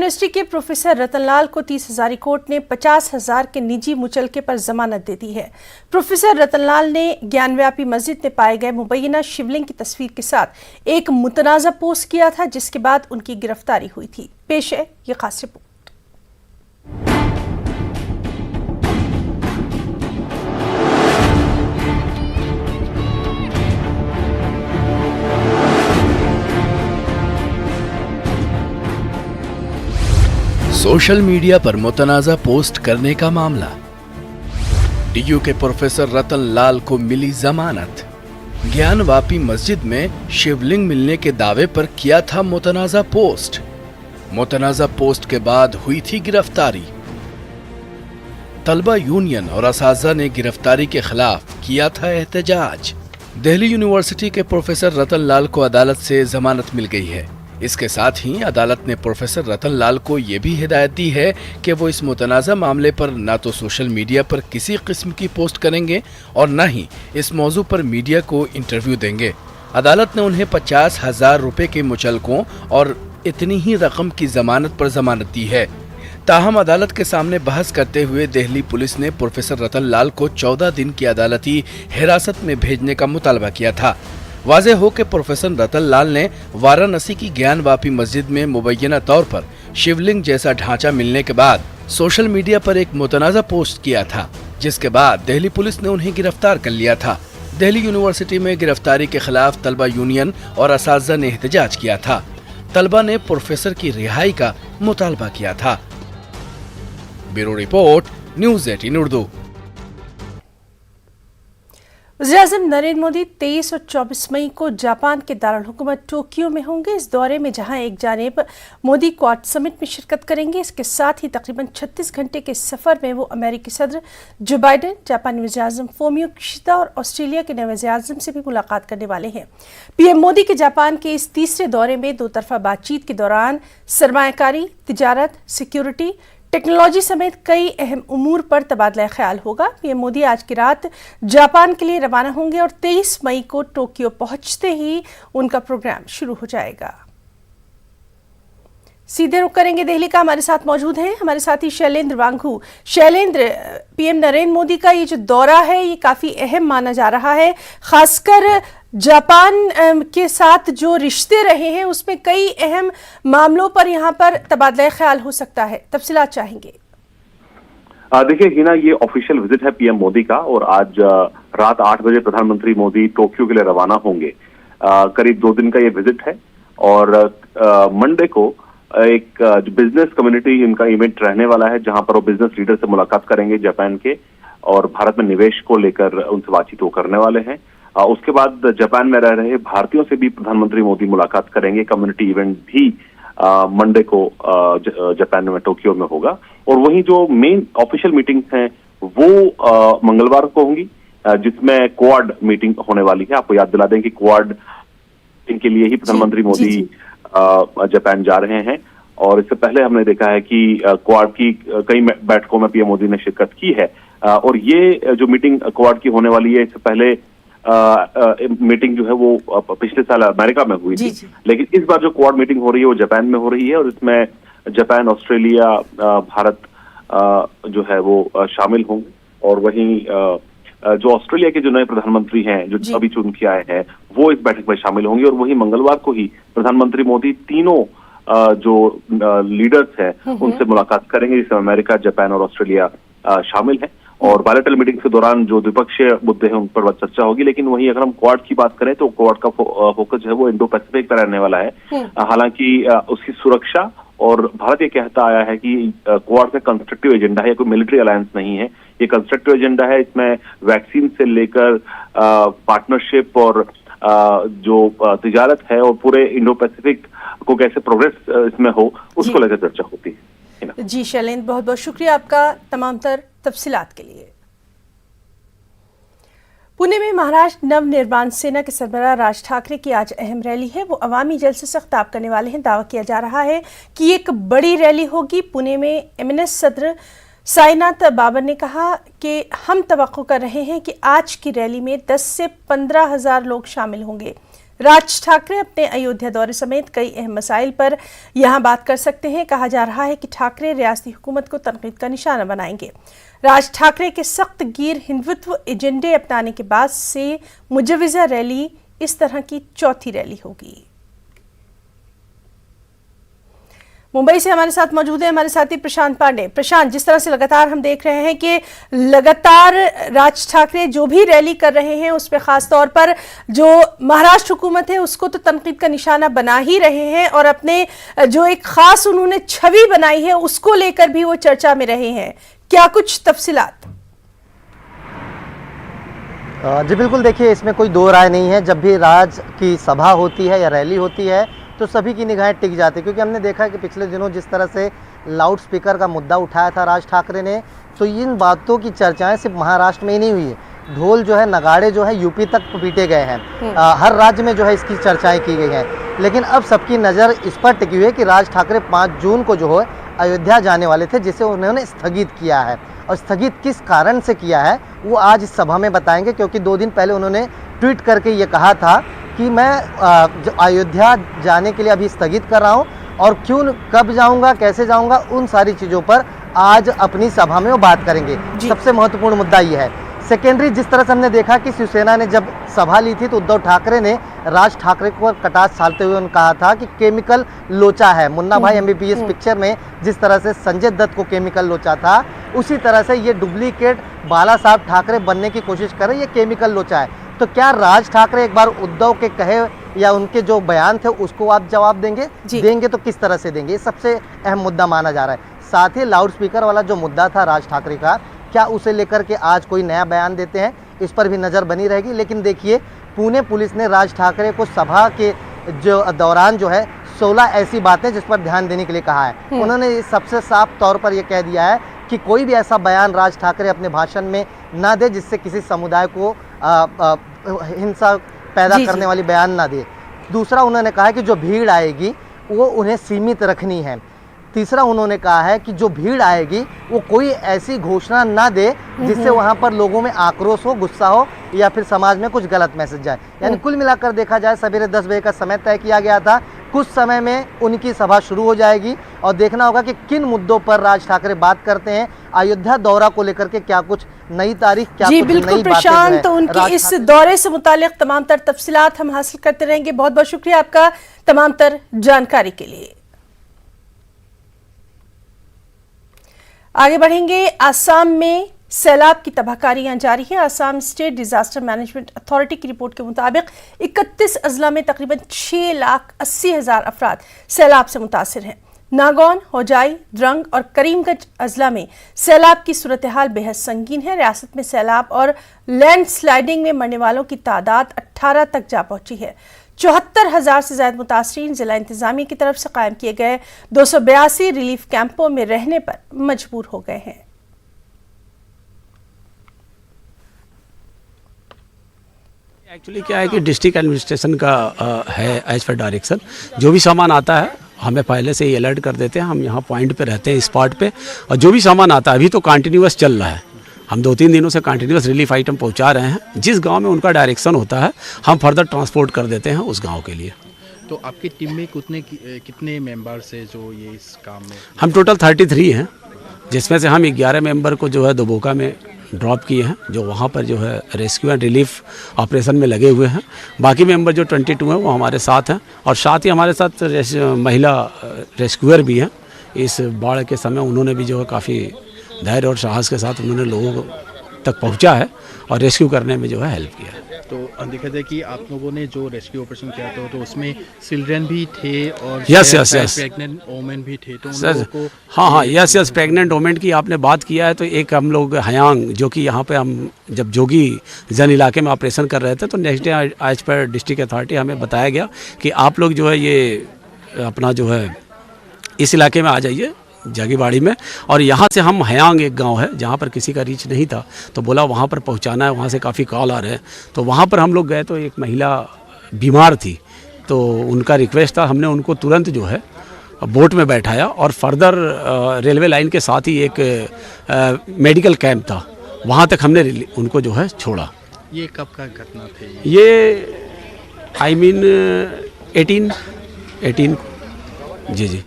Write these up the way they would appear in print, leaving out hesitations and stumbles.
University के professor Ratanlal को 30,000 court ने 50,000 के निजी मुचलके पर जमानत दे दी है। प्रोफेसर रतनलाल ने ज्ञानव्यापी मस्जिद में पाए गए मुबैना शिवलिंग की तस्वीर के साथ एक मुतनाज़ा पोस्ट किया था, जिसके बाद उनकी गिरफ्तारी हुई थी। पेश है ये खास रिपोर्ट। सोशल मीडिया पर मुतनाज़ा पोस्ट करने का मामला। डीयू के प्रोफेसर रतनलाल को मिली जमानत। ज्ञानवापी मस्जिद में शिवलिंग मिलने के दावे पर किया था मुतनाज़ा पोस्ट। मुतनाज़ा पोस्ट के बाद हुई थी गिरफ्तारी। तलबा यूनियन और असातिज़ा ने गिरफ्तारी के खिलाफ किया था एहतजाज। दिल्ली यूनिवर्सिटी के प्रोफेसर रतनलाल को अदालत से जमानत मिल गई है। इसके साथ ही अदालत ने प्रोफेसर रतनलाल को ये भी हिदायत दी है कि वो इस मुतनाज़ा मामले पर न तो सोशल मीडिया पर किसी किस्म की पोस्ट करेंगे और न ही इस मौजू पर मीडिया को इंटरव्यू देंगे। अदालत ने उन्हें 50,000 रुपए के मुचलकों और इतनी ही रकम की जमानत पर जमानत दी है। ताहम अदालत के सामने बहस करते हुए दिल्ली पुलिस ने प्रोफेसर रतनलाल को 14 दिन की अदालती हिरासत में भेजने का मुतालबा किया था। वाज़ेह हो कि प्रोफेसर रतनलाल ने वाराणसी की ज्ञानवापी मस्जिद में मुबैना तौर पर शिवलिंग जैसा ढांचा मिलने के बाद सोशल मीडिया पर एक मुतनाज़ा पोस्ट किया था, जिसके बाद दिल्ली पुलिस ने उन्हें गिरफ्तार कर लिया था। दिल्ली यूनिवर्सिटी में गिरफ्तारी के खिलाफ तलबा यूनियन और असातिज़ा ने एहतजाज किया था। तलबा ने प्रोफेसर की रिहाई का मुतालबा किया था। Bureau report, news 18 Urdu. वज़ीर-ए-आज़म नरेंद्र मोदी 23 और 24 मई को जापान के दारुल हुकूमत टोक्यो में होंगे। इस दौरे में जहां एक जानिब मोदी क्वाड समिट में शिरकत करेंगे, इसके साथ ही तकरीबन 36 घंटे के सफर में वो अमेरिकी सदर जो बाइडेन, जापानी वज़ीर-ए-आज़म फूमियो किशिदा और ऑस्ट्रेलिया के नए वज़ीर-ए-आज़म से भी मुलाकात करने वाले हैं। पीएम मोदी के जापान के इस तीसरे दौरे में दो तरफा बातचीत के दौरान सरमायाकारी, तिजारत, सिक्योरिटी, टेक्नोलॉजी समेत कई अहम उमूर पर तबादला ख्याल होगा। पीएम मोदी आज की रात जापान के लिए रवाना होंगे और 23 मई को टोक्यो पहुंचते ही उनका प्रोग्राम शुरू हो जाएगा। सीधे रुख करेंगे दिल्ली का। हमारे साथ मौजूद हैं हमारे साथी शैलेंद्र वांगू। शैलेंद्र, पीएम नरेंद्र मोदी का ये जो दौरा है ये काफी अहम माना जा रहा है, खासकर जापान के साथ जो रिश्ते रहे हैं उसमें कई अहम मामलों पर यहाँ पर तबादला ख्याल हो सकता है। तफसीलात चाहेंगे। देखिए हिना, ये ऑफिशियल विजिट है पीएम मोदी का और आज रात 8 बजे प्रधानमंत्री मोदी टोक्यो के लिए रवाना होंगे। करीब 2 दिन का ये विजिट है और मंडे को एक बिजनेस कम्युनिटी इनका इवेंट रहने वाला है, जहां पर वो बिजनेस लीडर से मुलाकात करेंगे जापान के और भारत में निवेश को लेकर उनसे बातचीत वो करने वाले हैं। उसके बाद जापान में रह रहे भारतीयों से भी प्रधानमंत्री मोदी मुलाकात करेंगे। कम्युनिटी इवेंट भी मंडे को जापान में टोक्यो में होगा और वहीं जो मेन ऑफिशियल मीटिंग्स हैं वो मंगलवार को होंगी, जिसमें क्वाड मीटिंग होने वाली है। आपको याद दिला दें कि क्वाड मीटिंग के लिए ही प्रधानमंत्री मोदी जापान जा रहे हैं और इससे पहले हमने देखा है कि क्वाड की कई बैठकों में पीएम मोदी ने शिरकत की है और ये जो मीटिंग क्वाड की होने वाली है, इससे पहले मीटिंग जो है वो पिछले साल अमेरिका में हुई थी, लेकिन इस बार जो क्वाड मीटिंग हो रही है वो जापान में हो रही है और इसमें जापान, ऑस्ट्रेलिया, भारत जो है वो शामिल होंगे और वहीं जो ऑस्ट्रेलिया के जो नए प्रधानमंत्री हैं जो अभी चुन के आए हैं वो इस बैठक में शामिल होंगे और वहीं मंगलवार को ही प्रधानमंत्री मोदी तीनों जो लीडर्स हैं उनसे मुलाकात करेंगे, जिसमें अमेरिका, जापान और ऑस्ट्रेलिया शामिल हैं और बायलैटरल मीटिंग के दौरान जो द्विपक्षीय मुद्दे हैं उन पर चर्चा होगी। लेकिन वहीं अगर हम क्वाड की बात करें तो क्वाड का फोकस जो है वो इंडो पैसिफिक पर रहने वाला है। हालांकि उसकी सुरक्षा और भारत ये कहता आया है कि क्वाड का कंस्ट्रक्टिव एजेंडा है, कोई मिलिट्री अलायंस नहीं है, ये कंस्ट्रक्टिव एजेंडा है। इसमें वैक्सीन से लेकर पार्टनरशिप और जो तिजारत है और पूरे इंडो पैसिफिक को कैसे प्रोग्रेस इसमें हो उसको लेकर चर्चा होती है। जी शैलेंद्र, बहुत बहुत शुक्रिया आपका तमाम तर तफसीलात के लिए। पुणे में महाराष्ट्र नवनिर्माण सेना के सरबराह राज ठाकरे की आज अहम रैली है। वो अवामी जलसे से खिताब करने वाले हैं। दावा किया जा रहा है कि एक बड़ी रैली होगी। पुणे में एमएनएस सदर साईनाथ बाबर ने कहा कि हम तवक्को कर रहे हैं कि आज की रैली में 10 से 15 हज़ार लोग शामिल होंगे। राज ठाकरे अपने अयोध्या दौरे समेत कई अहम मसाइल पर यहां बात कर सकते हैं। कहा जा रहा है कि ठाकरे रियासती हुकूमत को तनकीद का निशाना बनाएंगे। राज ठाकरे के सख्त गिर हिंदुत्व एजेंडे अपनाने के बाद से मुजव्वजा रैली इस तरह की चौथी रैली होगी। मुंबई से हमारे साथ मौजूद है हमारे साथी प्रशांत पांडे। प्रशांत, जिस तरह से लगातार हम देख रहे हैं कि लगातार राज ठाकरे जो भी रैली कर रहे हैं उस पर खास तौर पर जो महाराष्ट्र हुकूमत है उसको तो तनकीद का निशाना बना ही रहे हैं और अपने जो एक खास उन्होंने छवि बनाई है उसको लेकर भी वो चर्चा में रहे हैं। क्या कुछ तफसीलात? जी बिल्कुल, देखिए इसमें कोई दो राय नहीं है। जब भी राज की सभा होती है या रैली होती है तो सभी की निगाहें टिक जाती है, क्योंकि हमने देखा कि पिछले दिनों जिस तरह से लाउड स्पीकर का मुद्दा उठाया था राज ठाकरे ने, तो इन बातों की चर्चाएं सिर्फ महाराष्ट्र में ही नहीं हुई है। ढोल जो है, नगाड़े जो है यूपी तक पीटे गए हैं। हर राज्य में जो है इसकी चर्चाएं की गई हैं। लेकिन अब सबकी नज़र इस पर टिकी हुई है कि राज ठाकरे 5 जून को जो है अयोध्या जाने वाले थे, जिसे उन्होंने स्थगित किया है। और स्थगित किस कारण से किया है वो आज इस सभा में बताएंगे, क्योंकि 2 दिन पहले उन्होंने ट्वीट करके ये कहा था कि मैं अयोध्या जाने के लिए अभी स्थगित कर रहा हूँ और क्यों, कब जाऊँगा, कैसे जाऊँगा, उन सारी चीज़ों पर आज अपनी सभा में वो बात करेंगे। सबसे महत्वपूर्ण मुद्दा ये है। सेकेंडरी, जिस तरह से हमने देखा कि शिवसेना ने जब सभा ली थी तो उद्धव ठाकरे ने राज ठाकरे को कटाक्ष साधते हुए कहा था कि केमिकल लोचा है। मुन्ना भाई MBBS पिक्चर में जिस तरह से संजय दत्त को केमिकल लोचा था, उसी तरह से ये डुप्लीकेट बाला साहब ठाकरे बनने की कोशिश कर रहे, ये केमिकल लोचा है। तो क्या राज ठाकरे एक बार उद्धव के कहे या उनके जो बयान थे उसको आप जवाब देंगे? देंगे तो किस तरह से देंगे? ये सबसे अहम मुद्दा माना जा रहा है। साथ ही लाउड स्पीकर वाला जो मुद्दा था राज ठाकरे का, क्या उसे लेकर के आज कोई नया बयान देते हैं, इस पर भी नज़र बनी रहेगी। लेकिन देखिए, पुणे पुलिस ने राज ठाकरे को सभा के जो दौरान जो है 16 ऐसी बातें जिस पर ध्यान देने के लिए कहा है। उन्होंने सबसे साफ तौर पर यह कह दिया है कि कोई भी ऐसा बयान राज ठाकरे अपने भाषण में ना दे जिससे किसी समुदाय को हिंसा पैदा करने वाली बयान ना दे। दूसरा, उन्होंने कहा है कि जो भीड़ आएगी वो उन्हें सीमित रखनी है। तीसरा, उन्होंने कहा है कि जो भीड़ आएगी वो कोई ऐसी घोषणा ना दे जिससे वहाँ पर लोगों में आक्रोश हो, गुस्सा हो या फिर समाज में कुछ गलत मैसेज जाए। यानी कुल मिलाकर देखा जाए, सवेरे 10 बजे का समय तय किया गया था। कुछ समय में उनकी सभा शुरू हो जाएगी और देखना होगा कि किन मुद्दों पर राज ठाकरे बात करते हैं। अयोध्या दौरा को लेकर के क्या कुछ नई तारीख, क्या जी कुछ बिल्कुल नई प्रशांत, तो उनकी इस दौरे से मुतालिक तमाम तर तफसीलात हम हासिल करते रहेंगे। बहुत बहुत शुक्रिया आपका तमाम तर जानकारी के लिए। आगे बढ़ेंगे। आसाम में सैलाब की तबाहकारियां जारी है। Assam state disaster management authority की रिपोर्ट के मुताबिक 31 अजला में तकरीबन 6,80,000 अफराद सैलाब से मुतासिर हैं। नागौन, होजाई, द्रंग और करीमगंज अजला में सैलाब की सूरत हाल बेहद संगीन है। रियासत में सैलाब और लैंड स्लाइडिंग में मरने वालों की तादाद 18 तक जा पहुंची है। 74,000 से ज्यादा मुतासरीन जिला इंतजामिया की तरफ से कायम किए गए 282 रिलीफ कैंपों में रहने पर मजबूर हो गए हैं। एक्चुअली क्या है कि डिस्ट्रिक्ट एडमिनिस्ट्रेशन का है एज पर डायरेक्शन, जो भी सामान आता है हमें पहले से ही अलर्ट कर देते हैं। हम यहाँ पॉइंट पे रहते हैं, स्पॉट पे, और जो भी सामान आता है अभी तो कंटिन्यूअस चल रहा है। हम 2-3 दिनों से कंटिन्यूअस रिलीफ आइटम पहुँचा रहे हैं। जिस गांव में उनका डायरेक्शन होता है हम फर्दर ट्रांसपोर्ट कर देते हैं उस गाँव के लिए। तो आपकी टीम में कितने मेंबर्स है जो ये इस काम में? हम टोटल 33 हैं, जिसमें से हम 11 मेंबर को जो है दोबोका में ड्रॉप किए हैं, जो वहाँ पर जो है रेस्क्यू एंड रिलीफ ऑपरेशन में लगे हुए हैं। बाकी मेंबर जो 22 हैं वो हमारे साथ हैं, और साथ ही हमारे साथ महिला रेस्क्यूअर भी हैं। इस बाढ़ के समय उन्होंने भी जो है काफ़ी धैर्य और साहस के साथ उन्होंने लोगों तक पहुँचा है और रेस्क्यू करने में जो है हेल्प किया है। तो देखा जाए कि आप लोगों ने जो रेस्क्यू ऑपरेशन किया था तो उसमें चिल्ड्रन भी थे और यस प्रेग्नेंट वोमेन भी थे, तो उन लोगों को हाँ यस प्रेग्नेंट वोमेन की आपने बात किया है। तो एक हम लोग हयांग, जो कि यहाँ पे हम जब जोगी जन इलाके में ऑपरेशन कर रहे थे, तो नेक्स्ट डे आज पर डिस्ट्रिक्ट अथॉरिटी हमें बताया गया कि आप लोग जो है ये अपना जो है इस इलाके में आ जाइए जागीबाड़ी में, और यहाँ से हम हयांग एक गांव है जहाँ पर किसी का रीच नहीं था, तो बोला वहाँ पर पहुँचाना है, वहाँ से काफ़ी कॉल आ रहे हैं। तो वहाँ पर हम लोग गए तो एक महिला बीमार थी, तो उनका रिक्वेस्ट था, हमने उनको तुरंत जो है बोट में बैठाया और फर्दर रेलवे लाइन के साथ ही एक मेडिकल कैंप था, वहाँ तक हमने उनको जो है छोड़ा। ये कब का घटना थी? ये आई मीन 18 जी।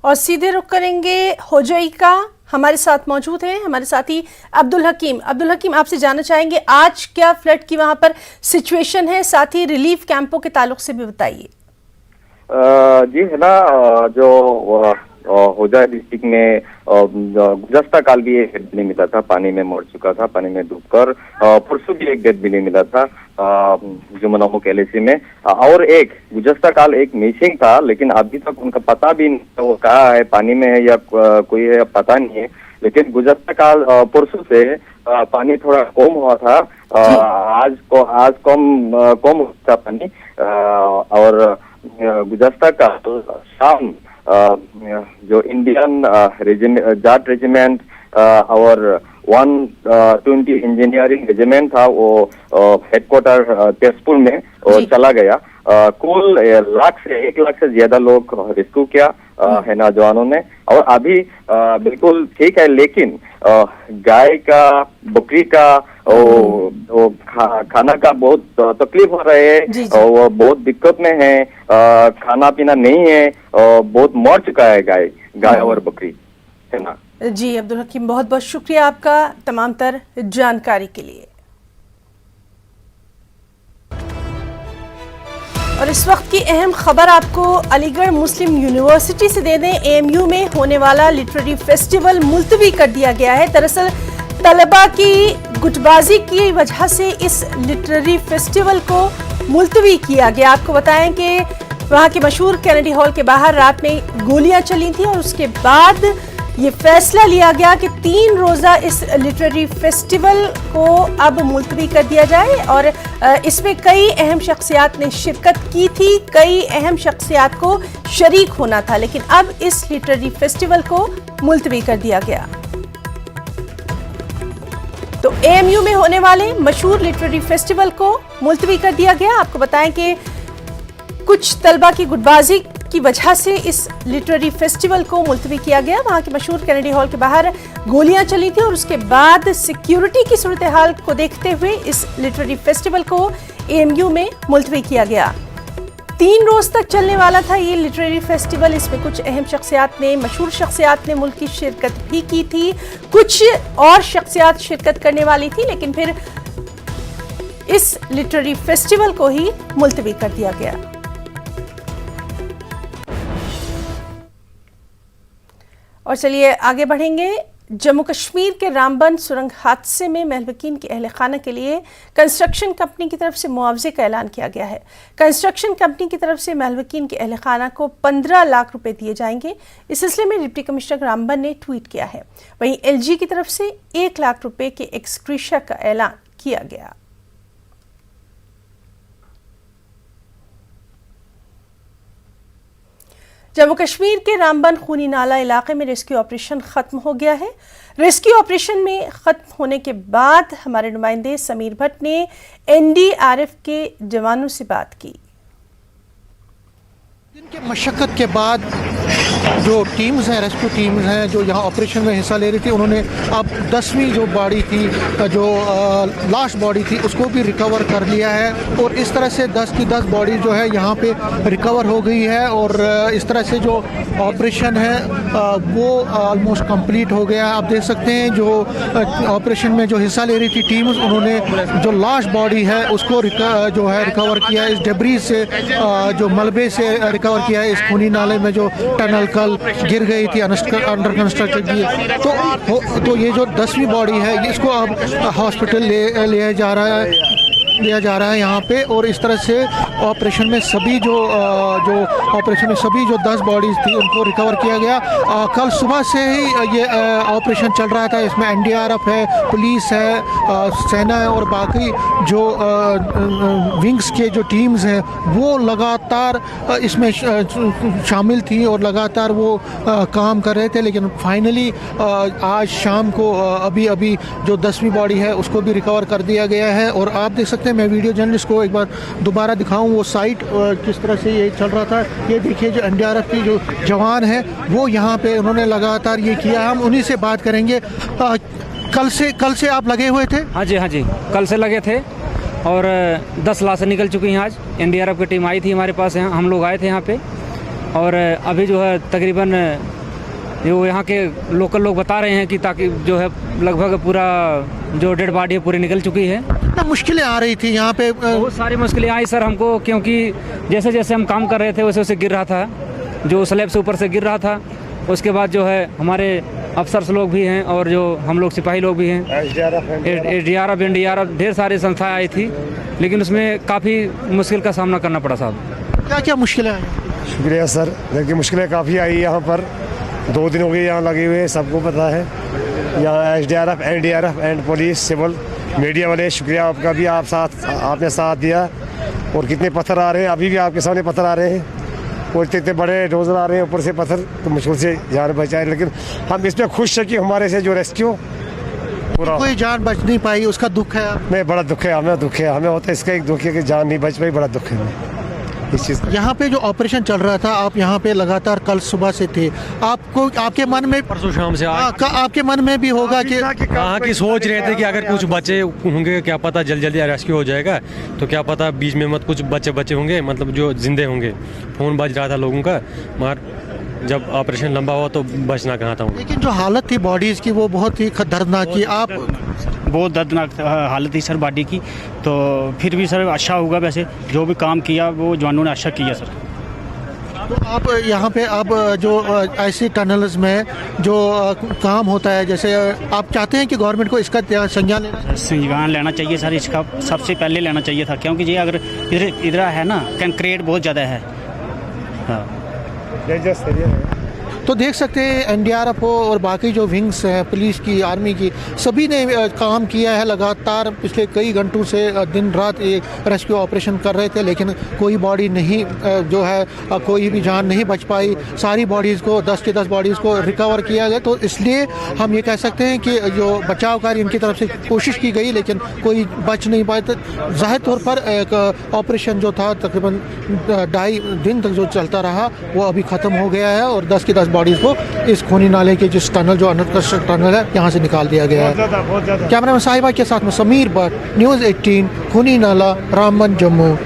और सीधे रुक करेंगे होजई का। हमारे साथ मौजूद हैं हमारे साथी अब्दुल हकीम आपसे जानना चाहेंगे आज क्या फ्लड की वहां पर सिचुएशन है, साथ ही रिलीफ कैंपों के ताल्लुक से भी बताइए। जी है ना, जो होजा डिस्ट्रिक्ट में गुज़श्ता काल भी एक डेड बॉडी मिला था, पानी में मर चुका था, पानी में डूबकर। परसों भी एक डेड बॉडी मिला था जुमनामुक एलएसी में, और एक गुज़श्ता काल एक मिसिंग था, लेकिन अभी तक उनका पता भी नहीं वो कहाँ है, पानी में है या कोई है पता नहीं है। लेकिन गुज़श्ता काल परसों से पानी थोड़ा कम हुआ था, आज कम हुआ था पानी। और गुज़श्ता काल शाम जो इंडियन जाट रेजिमेंट और 120 इंजीनियरिंग रेजिमेंट था वो हेडक्वार्टर तेजपुर में चला गया। कुल 1 लाख से ज्यादा लोग रेस्क्यू किया है ना जवानों ने। और अभी बिल्कुल ठीक है, लेकिन गाय का बकरी का खाना का बहुत तकलीफ हो रहे है, वो बहुत दिक्कत में है, खाना पीना नहीं है, बहुत मर चुका है गाय और बकरी है ना। जी अब्दुल हकीम, बहुत बहुत शुक्रिया आपका तमाम तर जानकारी के लिए। और इस वक्त की अहम खबर आपको अलीगढ़ मुस्लिम यूनिवर्सिटी से दे दें। एएमयू में होने वाला लिटरेरी फेस्टिवल मुलतवी कर दिया गया है। दरअसल तलबा की गुटबाजी की वजह से इस लिटरेरी फेस्टिवल को मुलतवी किया गया। आपको बताएं कि वहां के मशहूर कैनेडी हॉल के बाहर रात में गोलियां चली थी और उसके बाद ये फैसला लिया गया कि 3 रोज़ा इस लिटरेरी फेस्टिवल को अब मुलतवी कर दिया जाए। और इसमें कई अहम शख्सियात ने शिरकत की थी, कई अहम शख्सियात को शरीक होना था, लेकिन अब इस लिटरेरी फेस्टिवल को मुलतवी कर दिया गया। तो एएमयू में होने वाले मशहूर लिटरेरी फेस्टिवल को मुलतवी कर दिया गया। आपको बताएं कि कुछ तलबा की गुटबाजी की वजह से इस लिटरेरी फेस्टिवल को मुलतवी किया गया। वहां के मशहूर कैनेडी हॉल के बाहर गोलियां चली थी और उसके बाद सिक्योरिटी की सूरत हाल को देखते हुए इस लिटरेरी फेस्टिवल को एएमयू में मुलतवी किया गया। 3 रोज तक चलने वाला था ये लिटरेरी फेस्टिवल। इसमें कुछ अहम शख्सियात ने, मशहूर शख्सियात ने मुल्क की शिरकत भी की थी, कुछ और शख्सियात शिरकत करने वाली थी, लेकिन फिर इस लिटरेरी फेस्टिवल को ही मुलतवी कर दिया गया। और चलिए आगे बढ़ेंगे। जम्मू कश्मीर के रामबन सुरंग हादसे में महलवकीन के अहल खाना के लिए कंस्ट्रक्शन कंपनी की तरफ से मुआवजे का ऐलान किया गया है। कंस्ट्रक्शन कंपनी की तरफ से महलवकीन के अहल खाना को 15 लाख रुपए दिए जाएंगे। इस सिलसिले में डिप्टी कमिश्नर रामबन ने ट्वीट किया है। वहीं एलजी की तरफ से 1 लाख रुपए के एक्सग्रेशिया का ऐलान किया गया। जम्मू कश्मीर के रामबन खूनी नाला इलाके में रेस्क्यू ऑपरेशन खत्म हो गया है। रेस्क्यू ऑपरेशन में खत्म होने के बाद हमारे नुमाइंदे समीर भट्ट ने एनडीआरएफ के जवानों से बात की। दिन के मशक्क़त के बाद जो टीम्स हैं, रेस्क्यू टीम्स हैं जो यहाँ ऑपरेशन में हिस्सा ले रही थी, उन्होंने अब 10वीं जो बॉडी थी, जो लास्ट बॉडी थी, उसको भी रिकवर कर लिया है। और इस तरह से 10 की 10 बॉडी जो है यहाँ पे रिकवर हो गई है। और इस तरह से जो ऑपरेशन है वो ऑलमोस्ट कंप्लीट हो गया। आप देख सकते हैं जो ऑपरेशन में जो हिस्सा ले रही थी टीम्स, उन्होंने जो लास्ट बॉडी है उसको जो है रिकवर किया है। इस डेब्रीज से, जो मलबे से रिकवर किया है। इस खूनी नाले में जो टनल कल गिर गई थी अंडर कंस्ट्रक्शन की, तो ये जो 10वीं बॉडी है इसको अब हॉस्पिटल लिया जा रहा है यहाँ पे। और इस तरह से ऑपरेशन में सभी जो 10 बॉडीज थी उनको रिकवर किया गया। कल सुबह से ही ये ऑपरेशन चल रहा था। इसमें एनडीआरएफ है, पुलिस है, सेना है और बाकी जो विंग्स के जो टीम्स हैं वो लगातार इसमें शामिल थी और लगातार वो काम कर रहे थे। लेकिन फाइनली आज शाम को अभी जो 10वीं बॉडी है उसको भी रिकवर कर दिया गया है। और आप देख सकते हैं, मैं वीडियो जर्नलिस्ट को एक बार दोबारा दिखाऊं वो साइट किस तरह से ये चल रहा था। ये देखिए जो एनडीआरएफ के जो जवान हैं वो यहाँ पे उन्होंने लगातार ये किया। हम उन्हीं से बात करेंगे। कल से आप लगे हुए थे? हाँ जी, कल से लगे थे। और 10 लाशें निकल चुकी हैं। आज NDRF की टीम आई थी हमारे पास, यहाँ हम लोग आए थे यहाँ पे, और अभी जो है तकरीबन जो यहाँ के लोकल लोग बता रहे हैं कि ताकि जो है लगभग पूरा जो डेड बॉडी है पूरी निकल चुकी है। कितना मुश्किलें आ रही थी यहाँ पे? बहुत सारी मुश्किलें आई सर हमको, क्योंकि जैसे जैसे हम काम कर रहे थे वैसे वैसे गिर रहा था, जो स्लैब से ऊपर से गिर रहा था। उसके बाद जो है हमारे अफसर्स लोग भी हैं और जो हम लोग सिपाही लोग भी हैं, SDRF NDRF ढेर सारी संस्थाएं आई थी, लेकिन उसमें काफ़ी मुश्किल का सामना करना पड़ा साहब। क्या क्या मुश्किलें आई? शुक्रिया सर, देखिए मुश्किलें काफ़ी आई यहाँ पर, 2 दिन हो गए यहाँ लगे हुए, सबको पता है। यहाँ SDRF NDRF and police civil media वाले, शुक्रिया आपका भी, आपने साथ दिया। और कितने पत्थर आ रहे हैं, अभी भी आपके सामने पत्थर आ रहे हैं, और इतने बड़े डोजर आ रहे हैं ऊपर से पत्थर, तो मुश्किल से जान बचाए। लेकिन हम इसमें खुश है कि हमारे से जो रेस्क्यू पूरा, कोई जान बच नहीं पाई, उसका दुख है? नहीं, बड़ा दुख है, हमें दुख है, हमें होता है इसका एक दुख है कि जान नहीं बच पाई, बड़ा दुख है हमें इस चीज़ का। यहाँ पे जो ऑपरेशन चल रहा था, आप यहाँ पे लगातार कल सुबह से थे, आपको आपके मन में परसों शाम से आपके मन में भी होगा कि कहाँ की सोच रहे थे कि अगर कुछ बच्चे होंगे, क्या पता जल्दी रेस्क्यू हो जाएगा, तो क्या पता बीच में मत कुछ बच्चे होंगे, मतलब जो जिंदे होंगे। फ़ोन बज रहा था लोगों का, मगर जब ऑपरेशन लंबा हुआ तो बचना कहाँ था। लेकिन जो हालत थी बॉडीज़ की वो बहुत ही दर्दनाक थी। आप बहुत दर्दनाक हालत थी सर बॉडी की, तो फिर भी सर अच्छा होगा, वैसे जो भी काम किया वो जवानों ने अच्छा किया सर। तो आप यहाँ पे अब जो ऐसे टनल्स में जो काम होता है, जैसे आप चाहते हैं कि गवर्नमेंट को इसका संज्ञान लेना चाहिए सर, इसका सबसे पहले लेना चाहिए था, क्योंकि ये अगर इधर है ना, कंक्रीट बहुत ज़्यादा है। हाँ, तो देख सकते हैं NDRF हो और बाकी जो विंग्स हैं पुलिस की, आर्मी की, सभी ने काम किया है लगातार। पिछले कई घंटों से दिन रात ये रेस्क्यू ऑपरेशन कर रहे थे, लेकिन कोई बॉडी नहीं जो है, कोई भी जान नहीं बच पाई। सारी बॉडीज़ को 10 के 10 बॉडीज़ को रिकवर किया गया। तो इसलिए हम ये कह सकते हैं कि जो बचाव कार्य इनकी तरफ से कोशिश की गई, लेकिन कोई बच नहीं पाए। तो ज़ाहिर तौर पर एक ऑपरेशन जो था तकरीबन 2.5 दिन तक जो चलता रहा, वो अभी ख़त्म हो गया है, और 10 के 10 बॉडीज़ को इस खूनी नाले के जिस टनल, जो अनकस्ट टनल है, यहाँ से निकाल दिया गया है। कैमरामैन साहिबा के साथ में समीर भट्ट, न्यूज़ 18, खूनी नाला, रामबन, जम्मू।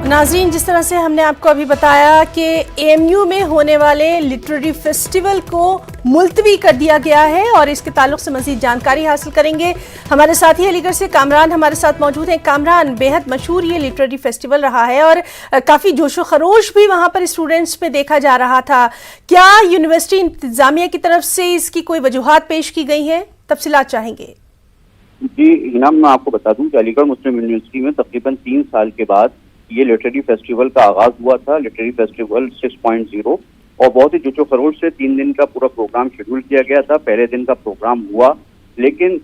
नाज़रीन, जिस तरह से हमने आपको अभी बताया कि AMU में होने वाले लिटरेरी फेस्टिवल को मुलतवी कर दिया गया है, और इसके ताल्लुक से मज़ीद जानकारी हासिल करेंगे। हमारे साथी अलीगढ़ से कामरान हमारे साथ मौजूद हैं। कामरान, बेहद मशहूर ये लिटरेरी फेस्टिवल रहा है और काफ़ी जोशो खरोश भी वहाँ पर स्टूडेंट्स में देखा जा रहा था। क्या यूनिवर्सिटी इंतज़ामिया की तरफ से इसकी कोई वजूहात पेश की गई हैं? तफसीलात चाहेंगे। जी हिना, मैं आपको बता दूं कि अलीगढ़ मुस्लिम यूनिवर्सिटी में तकरीबन 3 साल के बाद ये लिटरेरी फेस्टिवल का आगाज हुआ था, लिटरेरी फेस्टिवल 6.0, और बहुत ही जोशो खरोश से 3 दिन का पूरा प्रोग्राम शेड्यूल किया गया था। पहले दिन का प्रोग्राम हुआ, लेकिन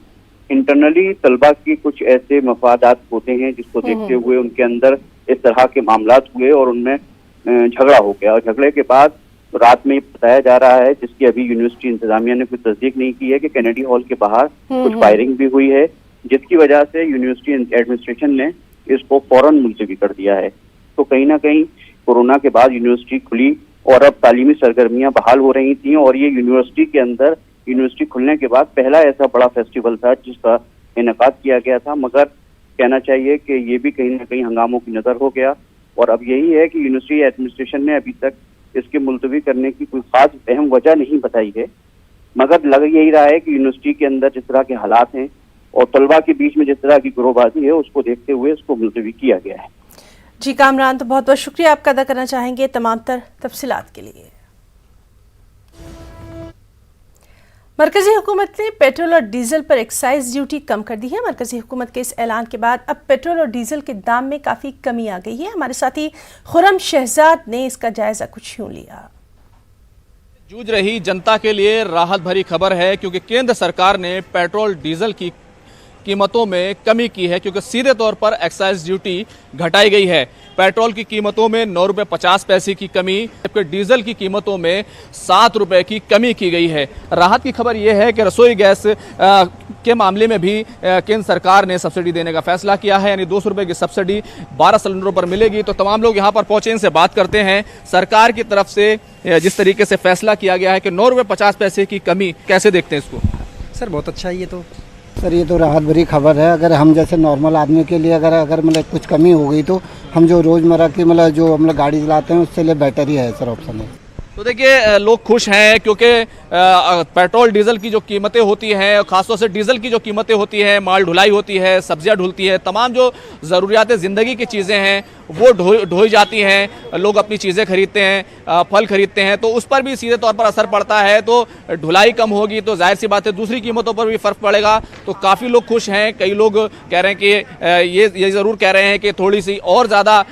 इंटरनली तलबा की कुछ ऐसे मफादात होते हैं जिसको देखते हुए उनके अंदर इस तरह के मामलात हुए और उनमें झगड़ा हो गया, और झगड़े के बाद रात में बताया जा रहा है, जिसकी अभी यूनिवर्सिटी इंतजामिया ने कोई तस्दीक नहीं की है, कि कैनेडी हॉल के बाहर कुछ फायरिंग भी हुई है, जिसकी वजह से यूनिवर्सिटी एडमिनिस्ट्रेशन ने इसको फौरन मुलतवी कर दिया है। तो कहीं ना कहीं कोरोना के बाद यूनिवर्सिटी खुली और अब तालीमी सरगर्मियां बहाल हो रही थी, और ये यूनिवर्सिटी के अंदर यूनिवर्सिटी खुलने के बाद पहला ऐसा बड़ा फेस्टिवल था जिसका इनेकाद किया गया था। मगर कहना चाहिए कि ये भी कहीं ना कहीं हंगामों की नजर हो गया, और अब यही है कि यूनिवर्सिटी एडमिनिस्ट्रेशन ने अभी तक इसके मुलतवी करने की कोई खास अहम वजह नहीं बताई है, मगर लग यही रहा है कि यूनिवर्सिटी के अंदर जिस तरह के हालात हैं और तलबा के बीच में जिस तरह की गिरोहबाजी है, उसको देखते हुए इसको मुलतवी किया गया है। जी कामरान, तो बहुत बहुत शुक्रिया आपका अदा करना चाहेंगे तमाम तर तफसीलात के लिए। मरकजी हुकूमत ने पेट्रोल और डीजल पर एक्साइज ड्यूटी कम कर दी है। मरकजी हुकूमत के इस ऐलान के बाद अब पेट्रोल और डीजल के दाम में काफ़ी कमी आ गई है। हमारे साथी खुरम शहजाद ने इसका जायजा कुछ यूं लिया। जूझ रही जनता के लिए राहत भरी खबर है, क्योंकि केंद्र सरकार ने पेट्रोल डीजल की कीमतों में कमी की है, क्योंकि सीधे तौर पर एक्साइज ड्यूटी घटाई गई है। पेट्रोल की कीमतों में 9 रुपये 50 पैसे की कमी, जबकि डीजल की कीमतों में 7 रुपये की कमी की गई है। राहत की खबर यह है कि रसोई गैस के मामले में भी केंद्र सरकार ने सब्सिडी देने का फैसला किया है, यानी 200 रुपये की सब्सिडी 12 सिलेंडरों पर मिलेगी। तो तमाम लोग यहाँ पर पहुंचे, इनसे बात करते हैं। सरकार की तरफ से जिस तरीके से फैसला किया गया है कि 9 रुपये 50 पैसे की कमी, कैसे देखते हैं इसको? सर बहुत अच्छा है ये तो, सर ये तो राहत भरी खबर है। अगर हम जैसे नॉर्मल आदमी के लिए अगर मतलब कुछ कमी हो गई तो हम जो रोज़मर्रा की मतलब जो हम लोग गाड़ी चलाते हैं उससे लिए बेटर ही है सर ऑप्शन है। तो देखिए लोग खुश हैं क्योंकि पेट्रोल डीजल की जो कीमतें होती हैं, खासतौर से डीजल की जो कीमतें होती हैं, माल ढुलाई होती है, सब्जियां ढुलती है, तमाम जो ज़रूरियात ज़िंदगी की चीज़ें हैं वो ढोई जाती हैं। लोग अपनी चीज़ें खरीदते हैं, फल खरीदते हैं, तो उस पर भी सीधे तौर पर असर पड़ता है। तो ढुलाई कम होगी तो जाहिर सी बात है दूसरी कीमतों पर भी फ़र्क पड़ेगा। तो काफ़ी लोग खुश हैं। कई लोग कह रहे हैं कि ये ज़रूर कह रहे हैं कि थोड़ी सी और ज़्यादा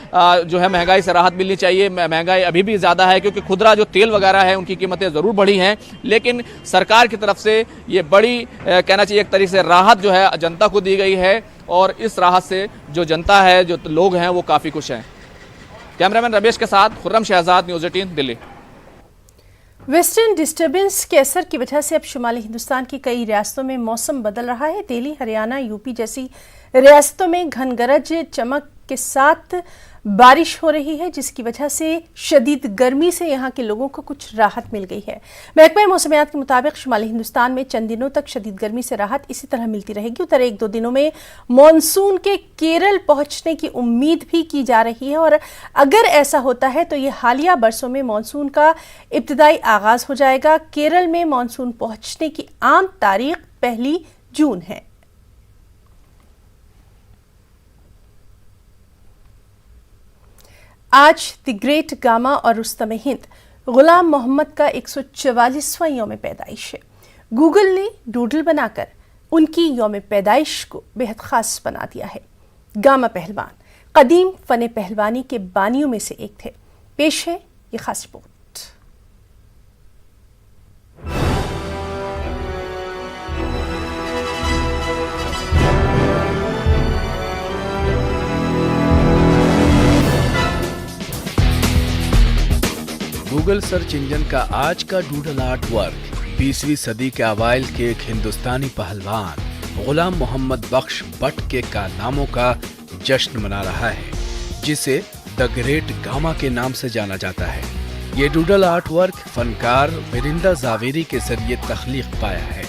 जो है महंगाई से राहत मिलनी चाहिए। महंगाई अभी भी ज़्यादा है क्योंकि खुदरा जो तेल वगैरह है उनकी कीमतें ज़रूर बढ़ी हैं, लेकिन सरकार की तरफ से ये बड़ी कहना चाहिए एक तरीके से राहत जो है जनता को दी गई है और इस राहत से जो जनता है, जो लोग हैं वो काफ़ी खुश हैं। कैमरामैन रमेश के साथ Khurram Shahzad, news 18 Delhi. Western disturbance के असर की वजह से अब शुमाली हिंदुस्तान की कई रियासतों में मौसम बदल रहा है। दिल्ली, हरियाणा, यूपी जैसी रियासतों में घन गरज चमक के साथ बारिश हो रही है, जिसकी वजह से शदीद गर्मी से यहाँ के लोगों को कुछ राहत मिल गई है। महकमा मौसमियात के मुताबिक शुमाली हिंदुस्तान में चंद दिनों तक शदीद गर्मी से राहत इसी तरह मिलती रहेगी। उधर 1-2 दिनों में मॉनसून के केरल पहुंचने की उम्मीद भी की जा रही है और अगर ऐसा होता है तो ये हालिया बरसों में मॉनसून का इब्तिदाई आगाज हो जाएगा। केरल में मॉनसून पहुंचने की आम तारीख 1 जून है। आज द ग्रेट गामा और रुस्तम हिंद गुलाम मोहम्मद का 144वां यौम पैदाइश है। गूगल ने डूडल बनाकर उनकी यौम पैदाइश को बेहद खास बना दिया है। गामा पहलवान कदीम फन पहलवानी के बानियों में से एक थे। पेश है ये खास रिपोर्ट। गूगल सर्च इंजन का आज का डूडल आर्ट वर्क 20वीं सदी के अवाइल के एक हिंदुस्तानी पहलवान गुलाम मोहम्मद बख्श बट के कारनामों का जश्न मना रहा है, जिसे द ग्रेट गामा के नाम से जाना जाता है। ये डूडल आर्ट वर्क फनकार मिरिंदा जावेरी के जरिए तख्लीक पाया है।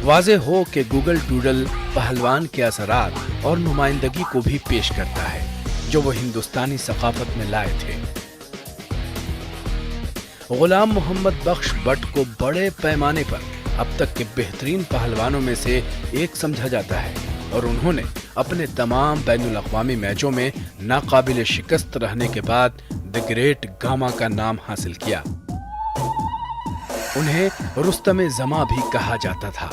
वाज़े हो कि गूगल डूडल पहलवान के असरात और नुमाइंदगी को भी पेश करता है जो वो हिंदुस्तानी सकाफत में लाए थे। गुलाम मोहम्मद बख्श बट को बड़े पैमाने पर अब तक के बेहतरीन पहलवानों में से एक समझा जाता है और उन्होंने अपने तमाम बैनुल अक़वामी मैचों में नाकाबिल शिकस्त रहने के बाद द ग्रेट गामा का नाम हासिल किया। उन्हें रुस्तम जमा भी कहा जाता था।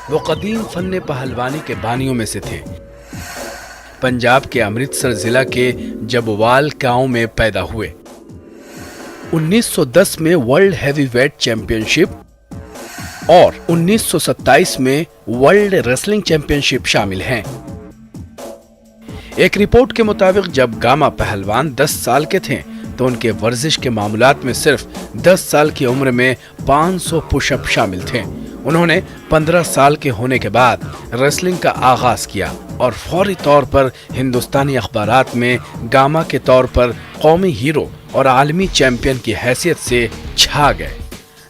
वो कदीम फन पहलवानी के बानियों में से थे। पंजाब के अमृतसर जिला के जबवाल गांव में पैदा हुए। 1910 में वर्ल्ड हैवीवेट चैंपियनशिप और 1927 में वर्ल्ड रेसलिंग चैंपियनशिप शामिल हैं। एक रिपोर्ट के मुताबिक जब गामा पहलवान 10 साल के थे तो उनके वर्जिश के मामलात में सिर्फ 10 साल की उम्र में 500 पुशअप शामिल थे। उन्होंने 15 साल के होने के बाद रेसलिंग का आगाज किया और फौरी तौर पर हिंदुस्तानी अखबारात में गामा के तौर पर कौमी हीरो और आलमी चैंपियन की हैसियत से छा गए।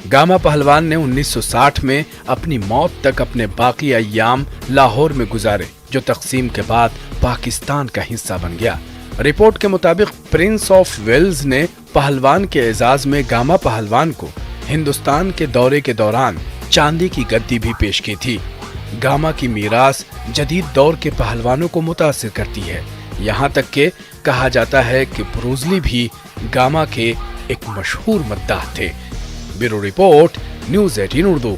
गामा पहलवान ने 1960 में अपनी मौत तक अपने बाकी अय्याम लाहौर में गुजारे, जो तकसीम के बाद पाकिस्तान का हिस्सा बन गया। रिपोर्ट के मुताबिक प्रिंस ऑफ वेल्स ने पहलवान के एजाज में गामा पहलवान को हिंदुस्तान के दौरे के दौरान चांदी की गद्दी भी पेश की थी। गामा की मीरास जदीद दौर के पहलवानों को मुतासिर करती है। यहाँ तक के कहा जाता है कि ब्रूस ली भी गामा के एक मशहूर मद्दाह थे। Bureau report, news 18 Urdu.